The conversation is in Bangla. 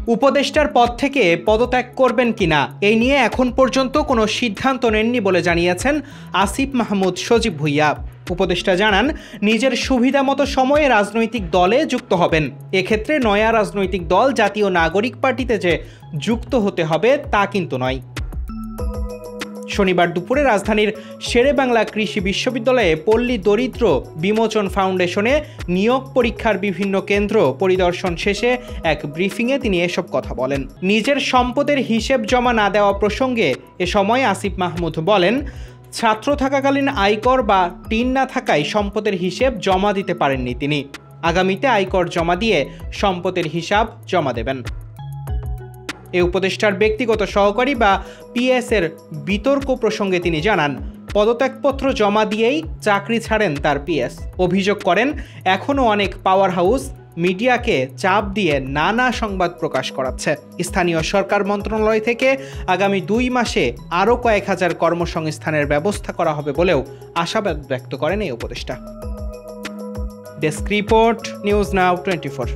উপদেষ্টার পদ থেকে পদত্যাগ করবেন কিনা এই নিয়ে এখন পর্যন্ত কোনো সিদ্ধান্ত নেননি বলে জানিয়েছেন আসিফ মাহমুদ সজীব ভুইয়া। উপদেষ্টা জানান, নিজের সুবিধামতো সময়ে রাজনৈতিক দলে যুক্ত হবেন। এক্ষেত্রে নয়া রাজনৈতিক দল জাতীয় নাগরিক পার্টিতে যে যুক্ত হতে হবে তা কিন্তু নয়। শনিবার দুপুরে রাজধানীর শেরেবাংলা কৃষি বিশ্ববিদ্যালয়ে পল্লী দরিদ্র বিমোচন ফাউন্ডেশনে নিয়োগ পরীক্ষার বিভিন্ন কেন্দ্র পরিদর্শন শেষে এক ব্রিফিংয়ে তিনি এসব কথা বলেন। নিজের সম্পদের হিসেব জমা না দেওয়া প্রসঙ্গে এ সময় আসিফ মাহমুদ বলেন, ছাত্র থাকাকালীন আয়কর বা টিন না থাকায় সম্পদের হিসেব জমা দিতে পারেননি তিনি। আগামীতে আয়কর জমা দিয়ে সম্পদের হিসাব জমা দেবেন। এ উপদেষ্টার ব্যক্তিগত সহকারী বা পিএস এর বিতর্ক প্রসঙ্গে তিনি জানান, পদত্যাগপত্র জমা দিয়েই চাকরি ছাড়েন তার পিএস। অভিযোগ করেন, এখনও অনেক পাওয়ার হাউস মিডিয়াকে চাপ দিয়ে নানা সংবাদ প্রকাশ করাচ্ছে। স্থানীয় সরকার মন্ত্রণালয় থেকে আগামী 2 মাসে আরও কয়েক হাজার কর্মসংস্থানের ব্যবস্থা করা হবে বলেও আশাবাদ ব্যক্ত করেন এই উপদেষ্টা। Desk report, news now 24।